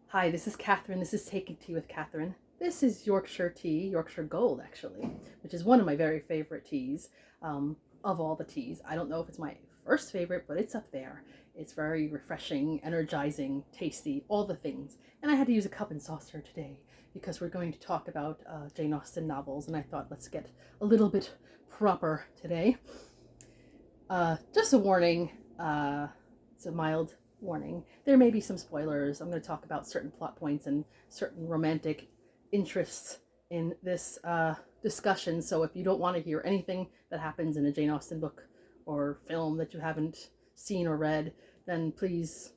Hi, this is Catherine. This is Taking Tea with Catherine. This is Yorkshire tea, Yorkshire Gold actually, which is one of my very favorite teas of all the teas. I don't know if it's my first favorite, but it's up there. It's very refreshing, energizing, tasty, all the things. And I had to use a cup and saucer today because we're going to talk about Jane Austen novels, and I thought let's get a little bit proper today. Just a warning. It's a mild warning. There may be some spoilers. I'm going to talk about certain plot points and certain romantic interests in this discussion. So if you don't want to hear anything that happens in a Jane Austen book or film that you haven't seen or read, then please,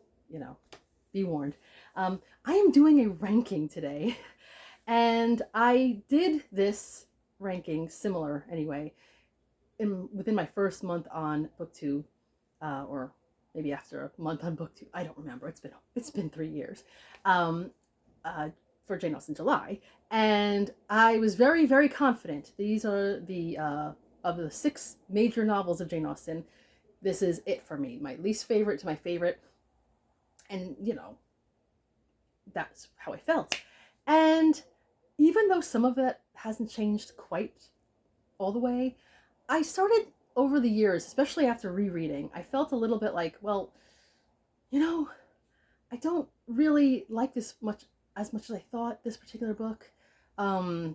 be warned. I am doing a ranking today, and I did this ranking similar anyway within my first month on book two, or maybe after a month on book two. I don't remember. It's been 3 years, um, for Jane Austen July, and I was very very confident. These are the of the six major novels of Jane Austen. This is it for me. My least favorite to my favorite, and that's how I felt. And even though some of it hasn't changed quite all the way, I started over the years, especially after rereading, I felt a little bit like, well, you know, I don't really like this much as I thought, this particular book,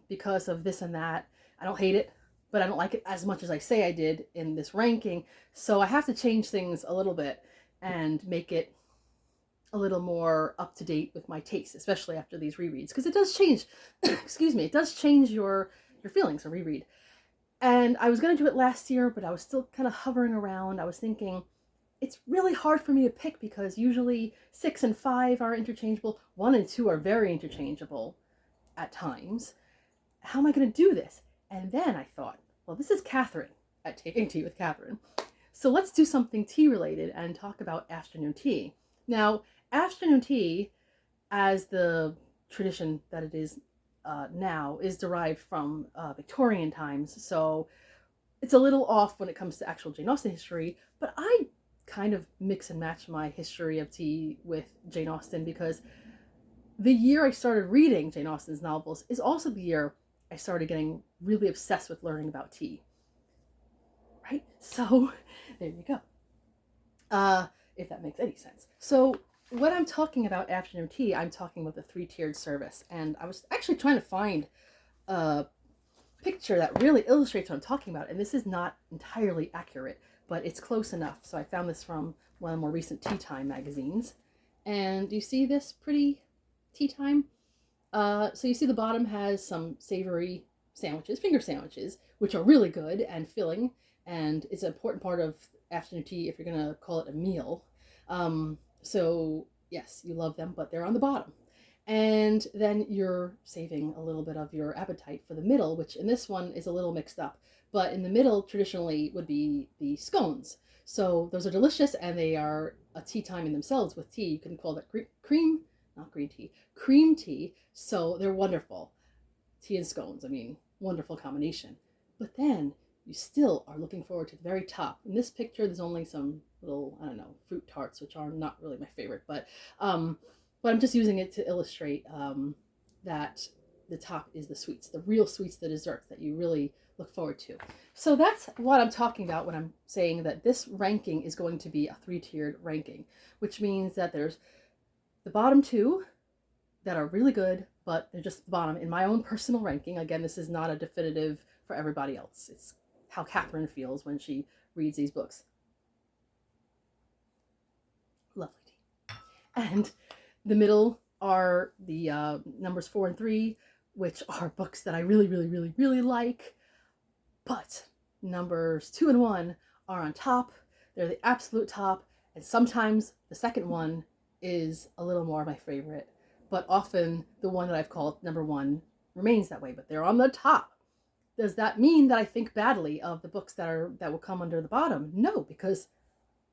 because of this and that. I don't hate it, but I don't like it as much as I say I did in this ranking. So I have to change things a little bit and make it a little more up to date with my taste, especially after these rereads, because it does change. Excuse me, it does change your feelings a reread. And I was going to do it last year, but I was still kind of hovering around. I was thinking, it's really hard for me to pick because usually 6 and 5 are interchangeable. 1 and 2 are very interchangeable at times. How am I going to do this? And then I thought, well, this is Catherine at Taking Tea with Catherine. So let's do something tea related and talk about afternoon tea. Now, afternoon tea, as the tradition that it is now, is derived from Victorian times. So it's a little off when it comes to actual Jane Austen history, but I kind of mix and match my history of tea with Jane Austen because the year I started reading Jane Austen's novels is also the year I started getting really obsessed with learning about tea. Right? So there you go. If that makes any sense. So when I'm talking about afternoon tea, I'm talking about the three-tiered service. And I was actually trying to find a picture that really illustrates what I'm talking about. And this is not entirely accurate, but it's close enough. So I found this from one of the more recent Tea Time magazines. And do you see this pretty Tea Time? So you see the bottom has some savory sandwiches, finger sandwiches, which are really good and filling. And it's an important part of afternoon tea if you're going to call it a meal. So yes, you love them, but they're on the bottom. And then you're saving a little bit of your appetite for the middle, which in this one is a little mixed up. But in the middle, traditionally, would be the scones. So those are delicious, and they are a tea time in themselves with tea. You can call that cream, not green tea, cream tea. So they're wonderful. Tea and scones, I mean, wonderful combination. But then you still are looking forward to the very top. In this picture, there's only some little, I don't know, fruit tarts, which are not really my favorite, but I'm just using it to illustrate that the top is the sweets, the real sweets, the desserts that you really look forward to. So that's what I'm talking about when I'm saying that this ranking is going to be a three-tiered ranking, which means that there's the bottom two that are really good, but they're just the bottom in my own personal ranking. Again, this is not a definitive for everybody else. It's how Catherine feels when she reads these books. Lovely tea. And the middle are the numbers 4 and 3, which are books that I really, really, really, really like. But numbers 2 and 1 are on top. They're the absolute top. And sometimes the second one is a little more my favorite. But often the one that I've called number 1 remains that way. But they're on the top. Does that mean that I think badly of the books that will come under the bottom? No, because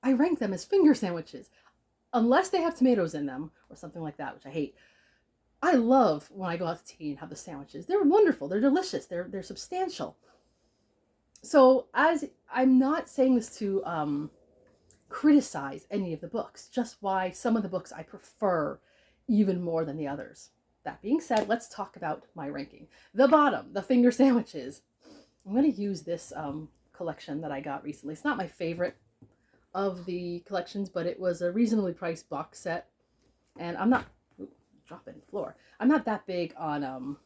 I rank them as finger sandwiches. Unless they have tomatoes in them or something like that, which I hate. I love when I go out to tea and have the sandwiches. They're wonderful. They're delicious. They're substantial. So as I'm not saying this to criticize any of the books, just why some of the books I prefer, even more than the others. That being said, let's talk about my ranking. The bottom, the finger sandwiches. I'm going to use this collection that I got recently. It's not my favorite of the collections, but it was a reasonably priced box set. And I'm not, dropping the floor. I'm not that big on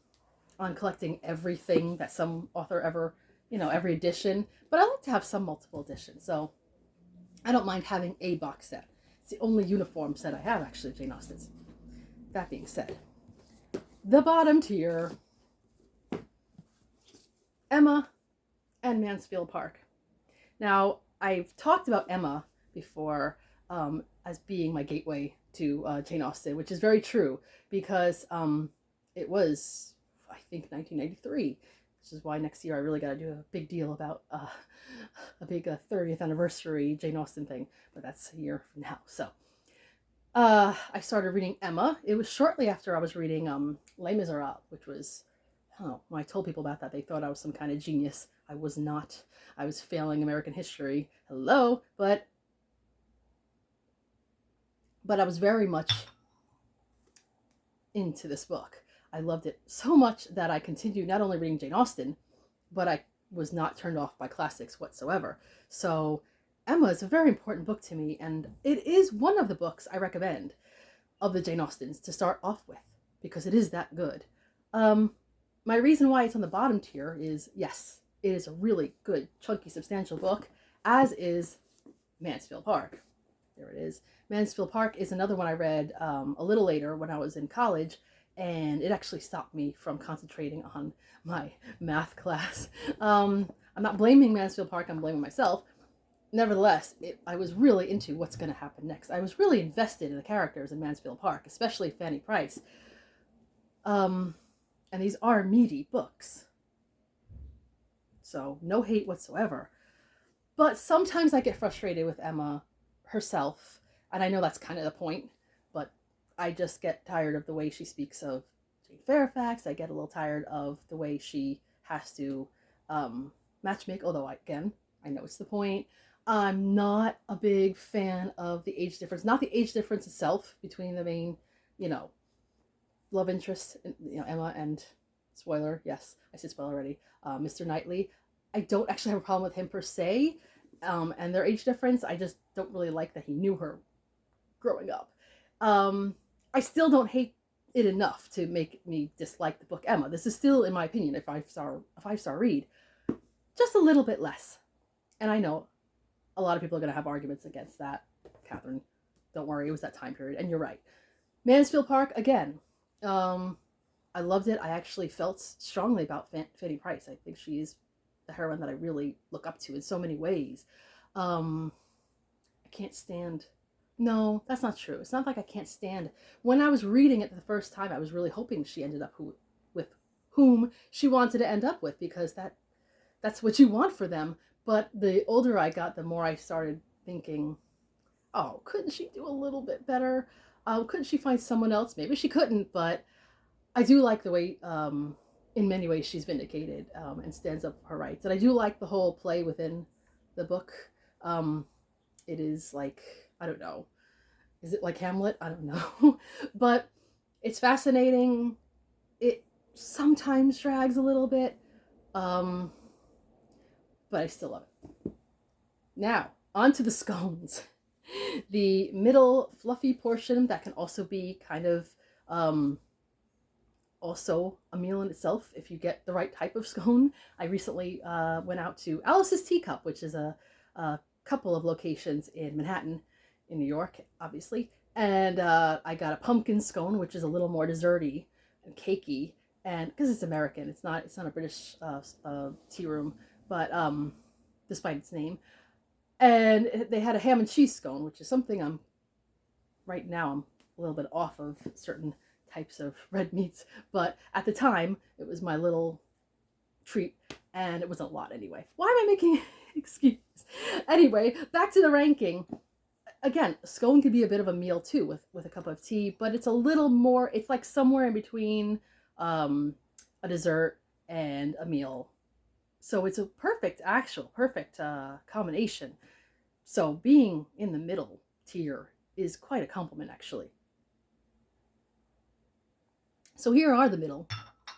collecting everything that some author ever, every edition, but I like to have some multiple editions. So I don't mind having a box set. It's the only uniform set I have, actually, Jane Austen's. That being said, the bottom tier, Emma and Mansfield Park. Now, I've talked about Emma before as being my gateway to Jane Austen, which is very true because it was, I think, 1993, which is why next year I really got to do a big deal about a big 30th anniversary Jane Austen thing, but that's a year from now. So I started reading Emma. It was shortly after I was reading Les Miserables, which was, when I told people about that, they thought I was some kind of genius. I was not. I was failing American history. Hello, but I was very much into this book. I loved it so much that I continued not only reading Jane Austen, but I was not turned off by classics whatsoever. So Emma is a very important book to me, and it is one of the books I recommend of the Jane Austens to start off with, because it is that good. My reason why it's on the bottom tier is, yes, it is a really good, chunky, substantial book, as is Mansfield Park. There it is. Mansfield Park is another one I read a little later when I was in college, and it actually stopped me from concentrating on my math class. I'm not blaming Mansfield Park, I'm blaming myself. Nevertheless, I was really into what's going to happen next. I was really invested in the characters in Mansfield Park, especially Fanny Price. And these are meaty books. So no hate whatsoever. But sometimes I get frustrated with Emma herself, and I know that's kind of the point, but I just get tired of the way she speaks of Jane Fairfax. I get a little tired of the way she has to matchmake, although I know it's the point. I'm not a big fan of the age difference, not the age difference itself between the main, love interest, Emma and, spoiler, yes, I said spoiler already, Mr. Knightley. I don't actually have a problem with him per se, and their age difference. I just don't really like that he knew her growing up. I still don't hate it enough to make me dislike the book Emma. This is still, in my opinion, a five-star read. Just a little bit less. And I know a lot of people are going to have arguments against that. Catherine, don't worry, it was that time period, and you're right. Mansfield Park, again, I loved it. I actually felt strongly about Fanny Price. I think she's the heroine that I really look up to in so many ways. I can't stand... No, that's not true. It's not like I can't stand... When I was reading it the first time, I was really hoping she ended up with whom she wanted to end up with, because that's what you want for them. But the older I got, the more I started thinking, oh, couldn't she do a little bit better? Couldn't she find someone else? Maybe she couldn't, but I do like the way, in many ways, she's vindicated and stands up for her rights. And I do like the whole play within the book. It is like, I don't know, is it like Hamlet? I don't know. But it's fascinating. It sometimes drags a little bit, but I still love it. Now, on to the scones. The middle fluffy portion that can also be kind of also a meal in itself if you get the right type of scone. I recently went out to Alice's Teacup, which is a couple of locations in Manhattan, in New York, obviously. And I got a pumpkin scone, which is a little more desserty and cakey, and because it's American, it's not a British tea room, but despite its name. And they had a ham and cheese scone, which is something right now I'm a little bit off of certain types of red meats, but at the time it was my little treat, and it was a lot anyway. Why am I making excuses? Anyway, back to the ranking. Again, a scone could be a bit of a meal too with a cup of tea, but it's a little more, it's like somewhere in between a dessert and a meal. So it's a perfect combination. So being in the middle tier is quite a compliment, actually. So here are the middle,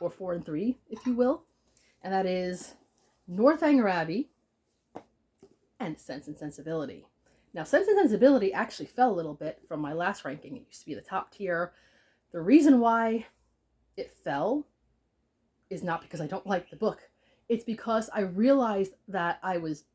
or 4 and 3, if you will, and that is Northanger Abbey and Sense and Sensibility. Now, Sense and Sensibility actually fell a little bit from my last ranking. It used to be the top tier. The reason why it fell is not because I don't like the book. It's because I realized that I wasn't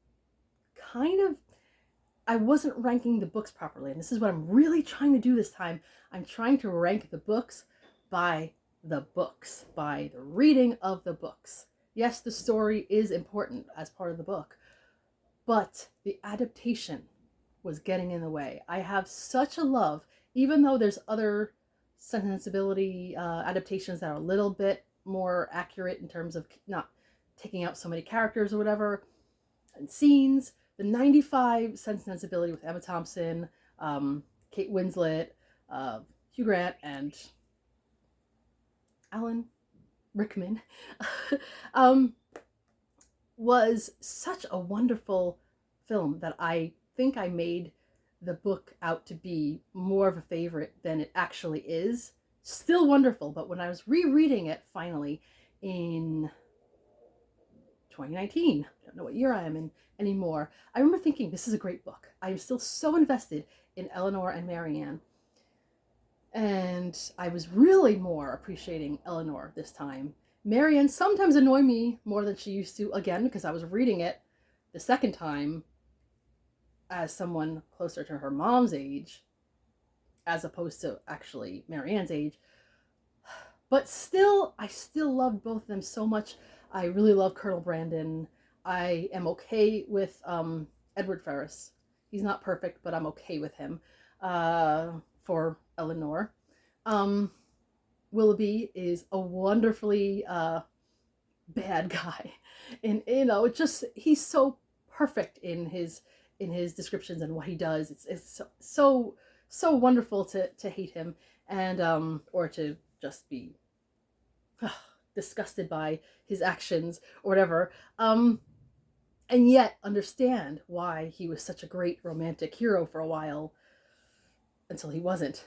ranking the books properly. And this is what I'm really trying to do this time. I'm trying to rank the books by the books, by the reading of the books. Yes, the story is important as part of the book, but the adaptation was getting in the way. I have such a love, even though there's other Sensibility adaptations that are a little bit more accurate in terms of not taking out so many characters or whatever and scenes. The 95 Sense and Sensibility with Emma Thompson, Kate Winslet, Hugh Grant, and Alan Rickman was such a wonderful film that I think I made the book out to be more of a favorite than it actually is. Still wonderful, but when I was rereading it finally in 2019, I don't know what year I am in anymore, I remember thinking, this is a great book. I am still so invested in Eleanor and Marianne. And I was really more appreciating Eleanor this time. Marianne sometimes annoyed me more than she used to, again, because I was reading it the second time as someone closer to her mom's age, as opposed to actually Marianne's age. But still, I still loved both of them so much. I really love Colonel Brandon. I am okay with Edward Ferrars. He's not perfect, but I'm okay with him for Eleanor. Willoughby is a wonderfully bad guy, and he's so perfect in his descriptions and what he does. It's so wonderful to hate him and or to just be disgusted by his actions or whatever. And yet understand why he was such a great romantic hero for a while until he wasn't.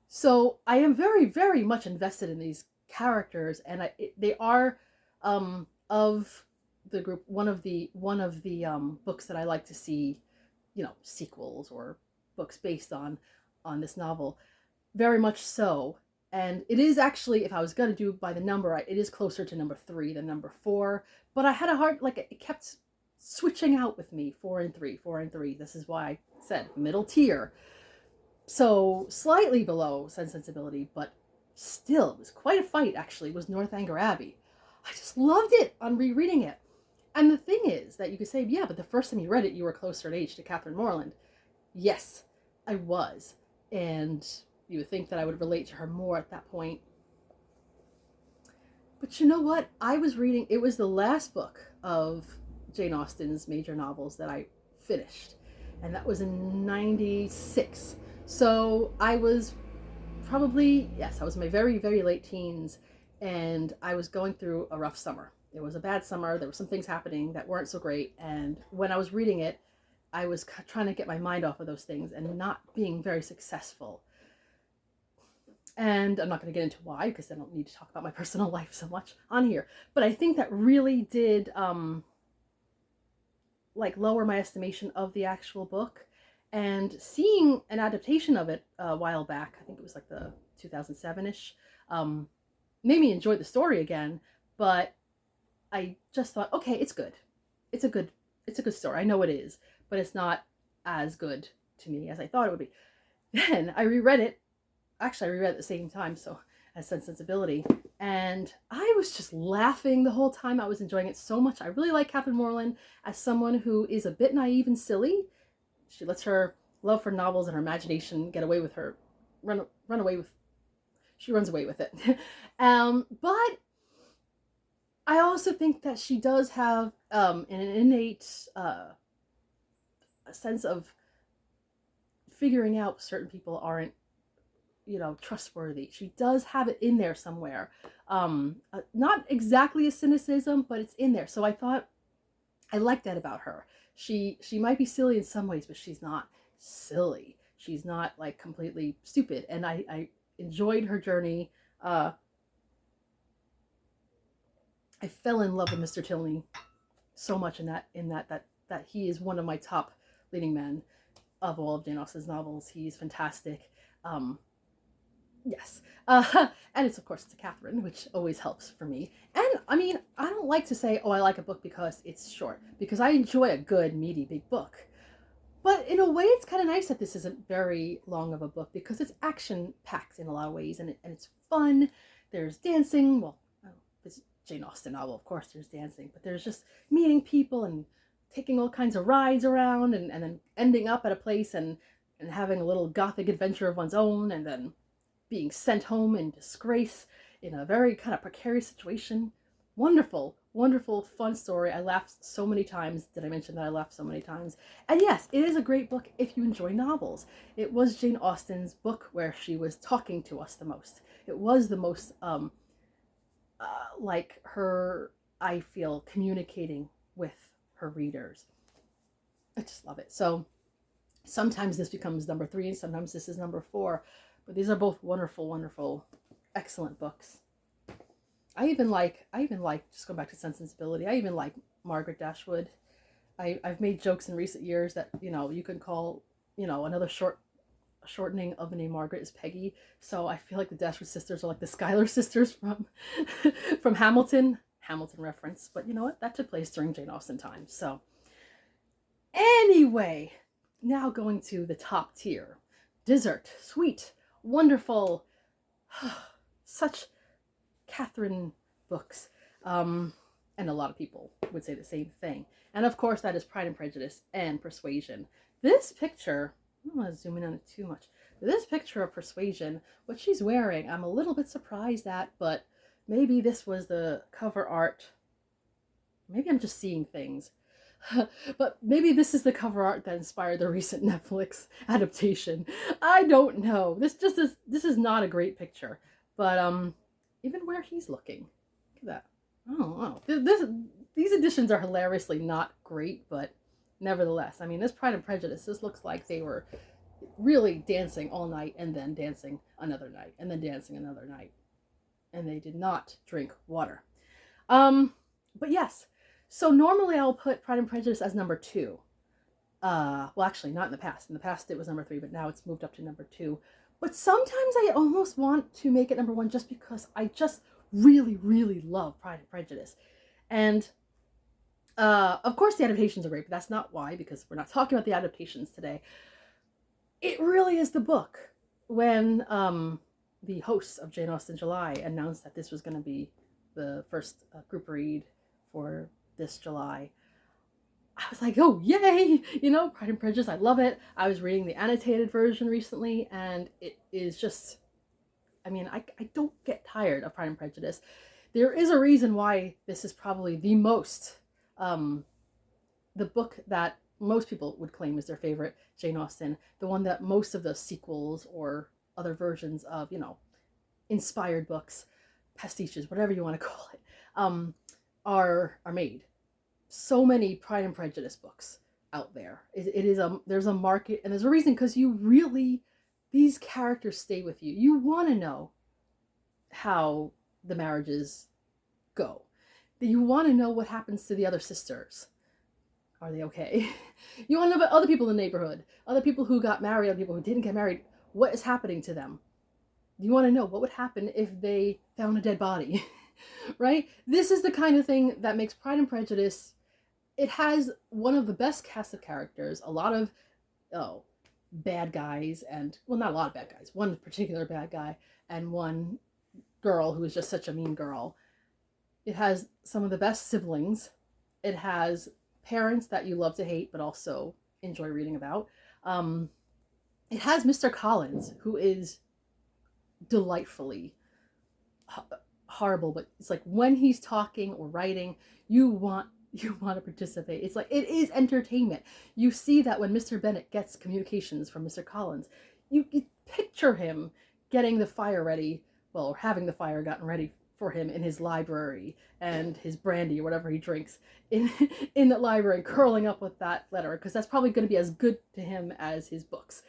So I am very, very much invested in these characters, and they are of the group one of the books that I like to see, sequels or books based on this novel. Very much so. And it is actually, if I was going to do by the number, it is closer to number 3 than number 4. But I had a hard, it kept switching out with me, 4 and 3, 4 and 3. This is why I said middle tier. So slightly below Sense and Sensibility, but still, it was quite a fight, actually, was Northanger Abbey. I just loved it on rereading it. And the thing is that you could say, yeah, but the first time you read it, you were closer in age to Catherine Morland. Yes, I was. And you would think that I would relate to her more at that point. But you know what? I was reading, it was the last book of Jane Austen's major novels that I finished. And that was in 96. So I was probably, yes, I was in my very, very late teens, and I was going through a rough summer. It was a bad summer. There were some things happening that weren't so great. And when I was reading it, I was trying to get my mind off of those things and not being very successful. And I'm not going to get into why, because I don't need to talk about my personal life so much on here. But I think that really did lower my estimation of the actual book. And seeing an adaptation of it a while back, I think it was like the 2007-ish, made me enjoy the story again. But I just thought, okay, it's good. It's a good story. I know it is, but it's not as good to me as I thought it would be. Then I reread it. Actually, I reread it at the same time, so as Sense and Sensibility. And I was just laughing the whole time. I was enjoying it so much. I really like Catherine Morland as someone who is a bit naive and silly. She lets her love for novels and her imagination get away with her, she runs away with it. But I also think that she does have an innate a sense of figuring out certain people aren't, trustworthy. She does have it in there somewhere. Not exactly a cynicism, but it's in there. So I thought I like that about her. She might be silly in some ways, but she's not silly. She's not completely stupid. And I enjoyed her journey Uh, I fell in love with Mr. Tilney so much that he is one of my top leading men of all of Jane Austen's novels. He's fantastic. Um, yes, and it's of course it's a Catherine, which always helps for me. And I mean, I don't like to say, oh, I like a book because it's short, because I enjoy a good, meaty, big book. But in a way, it's kind of nice that this isn't very long of a book because it's action packed in a lot of ways, and it's fun. There's dancing. Well, this Jane Austen novel, of course, there's dancing, but there's just meeting people and taking all kinds of rides around, and then ending up at a place and having a little gothic adventure of one's own, and then being sent home in disgrace in a very kind of precarious situation. Wonderful, wonderful, fun story. I laughed so many times. Did I mention that I laughed so many times? And yes, it is a great book if you enjoy novels. It was Jane Austen's book where she was talking to us the most. It was the most, like her, I feel, communicating with her readers. I just love it. So sometimes this becomes number 3 and sometimes this is number 4. But these are both wonderful, wonderful, excellent books. I even like, just going back to Sense and Sensibility, I even like Margaret Dashwood. I've made jokes in recent years that, you can call, another shortening of the name Margaret is Peggy. So I feel like the Dashwood sisters are like the Schuyler sisters from, from Hamilton. Hamilton reference. But you know what? That took place during Jane Austen times. So anyway, now going to the top tier. Dessert, sweet, wonderful, such Catherine books. And a lot of people would say the same thing. And of course, that is Pride and Prejudice and Persuasion. This picture, I don't want to zoom in on it too much. This picture of Persuasion, what she's wearing, I'm a little bit surprised at, but maybe this was the cover art. Maybe I'm just seeing things. But maybe this is the cover art that inspired the recent Netflix adaptation. I don't know. This is not a great picture. But even where he's looking. Look at that. Oh, these editions are hilariously not great, but nevertheless, I mean, this Pride and Prejudice, this looks like they were really dancing all night and then dancing another night and then dancing another night. And they did not drink water. But yes, so normally I'll put Pride and Prejudice as number 2. Well, actually, not in the past. In the past it was number 3, but now it's moved up to number 2. But sometimes I almost want to make it number 1 just because I just really, really love Pride and Prejudice. And of course the adaptations are great, but that's not why, because we're not talking about the adaptations today. It really is the book. When the hosts of Jane Austen July announced that this was going to be the first group read for this July, I was like, oh, yay! Pride and Prejudice, I love it. I was reading the annotated version recently, and it is just, I mean, I don't get tired of Pride and Prejudice. There is a reason why this is probably the most, the book that most people would claim is their favorite Jane Austen, the one that most of the sequels or other versions of, inspired books, pastiches, whatever you want to call it, are made. So many Pride and Prejudice books out there. There's a market, and there's a reason, because these characters stay with you. You want to know how the marriages go. You want to know what happens to the other sisters. Are they okay? You want to know about other people in the neighborhood, other people who got married, other people who didn't get married. What is happening to them? You want to know what would happen if they found a dead body, right? This is the kind of thing that makes Pride and Prejudice. It has one of the best cast of characters, a lot of bad guys, and, well, not a lot of bad guys, one particular bad guy, and one girl who is just such a mean girl. It has some of the best siblings. It has parents that you love to hate, but also enjoy reading about. It has Mr. Collins, who is delightfully horrible, but it's like when he's talking or writing, you want to participate. It's like, it is entertainment. You see that when Mr. Bennet gets communications from Mr. Collins, you picture him getting the fire ready, well, or having the fire gotten ready for him in his library, and his brandy or whatever he drinks in the library, curling up with that letter, because that's probably going to be as good to him as his books.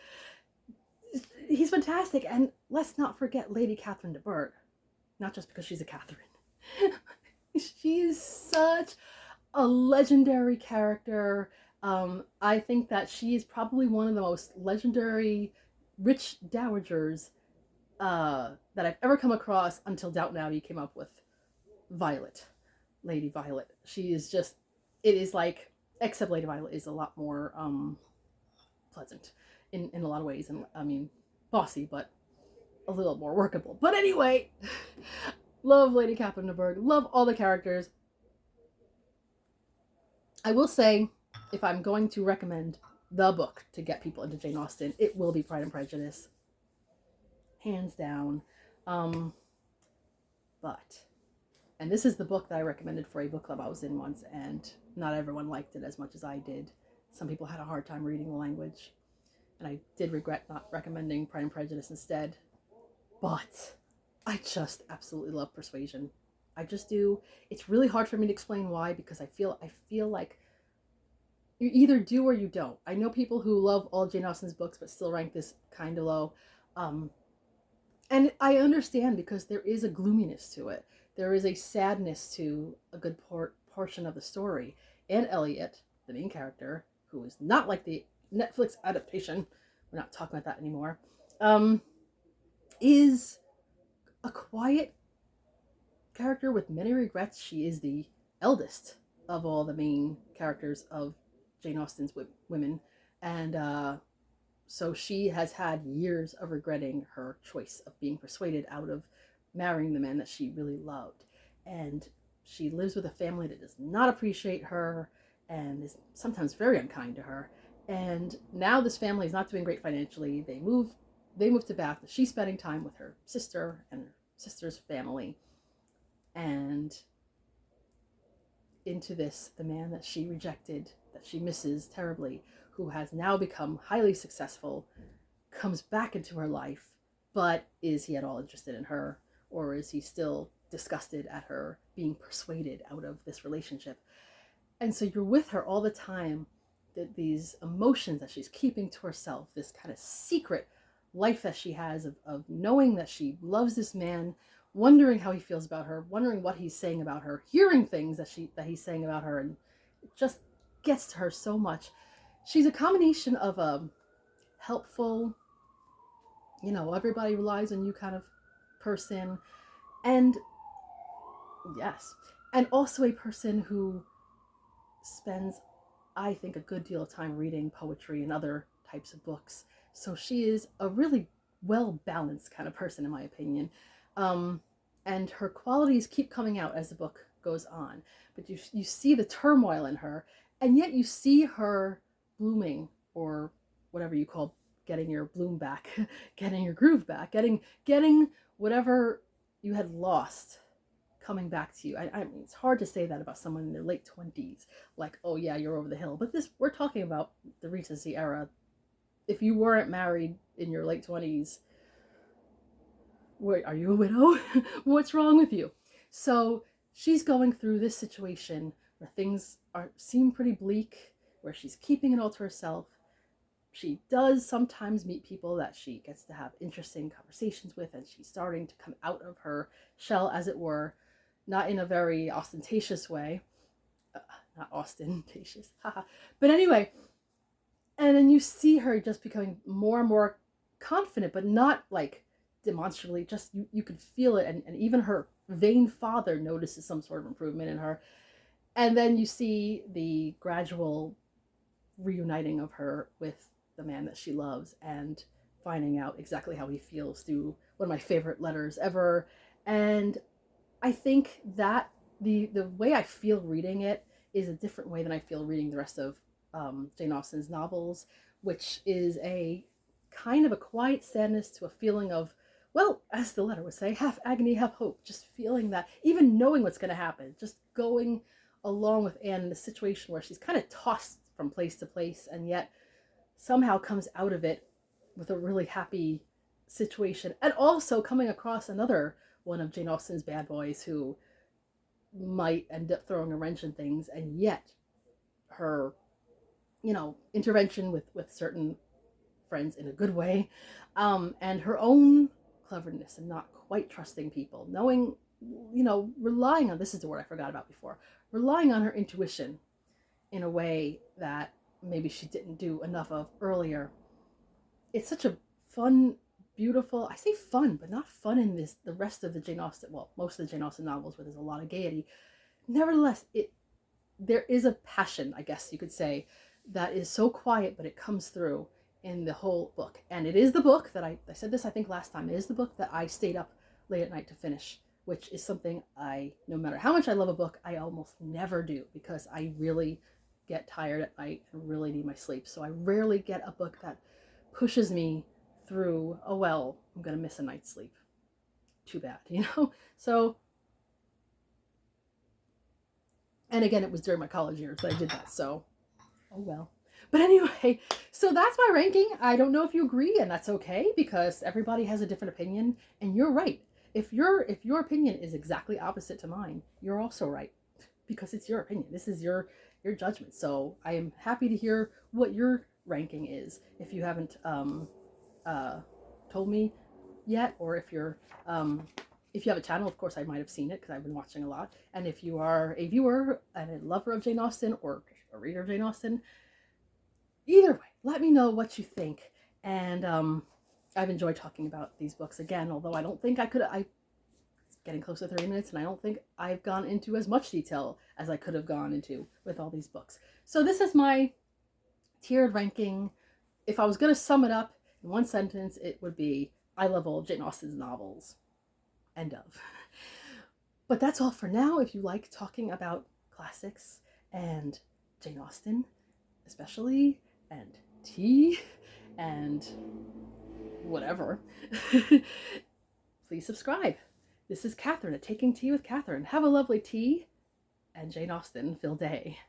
He's fantastic. And let's not forget Lady Catherine de Bourgh. not just because she's a Catherine. She is such a legendary character. I think that she is probably one of the most legendary rich dowagers that I've ever come across until Downton Abbey came up with Violet, Lady Violet. She is just, it is like, except Lady Violet is a lot more pleasant in a lot of ways. And I mean, bossy, but a little more workable. But anyway, love Lady Catherine de Bourgh, love all the characters. I will say, if I'm going to recommend the book to get people into Jane Austen, it will be Pride and Prejudice. Hands down. But, and this is the book that I recommended for a book club I was in once, and not everyone liked it as much as I did. Some people had a hard time reading the language, and I did regret not recommending Pride and Prejudice instead. But I just absolutely love Persuasion. I just do. It's really hard for me to explain why, because I feel like you either do or you don't. I know people who love all Jane Austen's books but still rank this kind of low. And I understand, because there is a gloominess to it. There is a sadness to a good portion of the story. And Elliot, the main character, who is not like the Netflix adaptation, we're not talking about that anymore, is a quiet character with many regrets. She is the eldest of all the main characters of Jane Austen's women. And so she has had years of regretting her choice of being persuaded out of marrying the man that she really loved. And she lives with a family that does not appreciate her and is sometimes very unkind to her. And now this family is not doing great financially. They move to Bath. She's spending time with her sister and her sister's family. And into this, the man that she rejected, that she misses terribly, who has now become highly successful, comes back into her life. But is he at all interested in her? Or is he still disgusted at her being persuaded out of this relationship? And so you're with her all the time, that these emotions that she's keeping to herself, this kind of secret life that she has of knowing that she loves this man, wondering how he feels about her, wondering what he's saying about her, hearing things that he's saying about her, and it just gets to her so much. She's a combination of a helpful, everybody relies on you kind of person, and yes, and also a person who spends, I think, a good deal of time reading poetry and other types of books. So she is a really well-balanced kind of person, in my opinion. And her qualities keep coming out as the book goes on. But you see the turmoil in her, and yet you see her blooming, or whatever you call getting your bloom back, getting your groove back, getting whatever you had lost coming back to you. I mean, it's hard to say that about someone in their late 20s, like, oh yeah, you're over the hill. But we're talking about the Regency era. If you weren't married in your late 20s, wait, are you a widow? What's wrong with you? So she's going through this situation where things seem pretty bleak, where she's keeping it all to herself. She does sometimes meet people that she gets to have interesting conversations with, and she's starting to come out of her shell, as it were, not in a very ostentatious way. Not ostentatious, haha. But anyway, and then you see her just becoming more and more confident, but not like demonstrably, just you can feel it, and even her vain father notices some sort of improvement in her. And then you see the gradual reuniting of her with the man that she loves, and finding out exactly how he feels through one of my favorite letters ever. And I think that the way I feel reading it is a different way than I feel reading the rest of Jane Austen's novels, which is a kind of a quiet sadness to a feeling of, well, as the letter would say, half agony, half hope. Just feeling that, even knowing what's going to happen, just going along with Anne in a situation where she's kind of tossed from place to place, and yet somehow comes out of it with a really happy situation. And also coming across another one of Jane Austen's bad boys who might end up throwing a wrench in things, and yet her, intervention with certain friends in a good way, and her own cleverness and not quite trusting people, knowing, relying on, this is the word I forgot about before, relying on her intuition in a way that maybe she didn't do enough of earlier. It's such a fun, beautiful, I say fun, but not fun in the rest of the Jane Austen, well, most of the Jane Austen novels where there's a lot of gaiety. Nevertheless, there is a passion, I guess you could say, that is so quiet, but it comes through in the whole book. And it is the book that I said this, I think, last time. It is the book that I stayed up late at night to finish, which is something no matter how much I love a book, I almost never do, because I really get tired at night and really need my sleep. So I rarely get a book that pushes me through, oh, well, I'm going to miss a night's sleep. Too bad, So, and again, it was during my college years that I did that, so, oh well. But anyway, so that's my ranking. I don't know if you agree, and that's okay, because everybody has a different opinion, and you're right. If your opinion is exactly opposite to mine, you're also right, because it's your opinion. This is your judgment. So I am happy to hear what your ranking is. If you haven't told me yet, or if you have a channel, of course I might have seen it because I've been watching a lot. And if you are a viewer and a lover of Jane Austen or a reader of Jane Austen, either way, let me know what you think. And I've enjoyed talking about these books again, although I don't think it's getting close to 30 minutes, and I don't think I've gone into as much detail as I could have gone into with all these books. So this is my tiered ranking. If I was going to sum it up in one sentence, it would be, I love all of Jane Austen's novels. End of. But that's all for now. If you like talking about classics and Jane Austen, especially, and tea, and whatever, please subscribe. This is Catherine at Taking Tea with Catherine. Have a lovely tea and Jane Austen-filled day.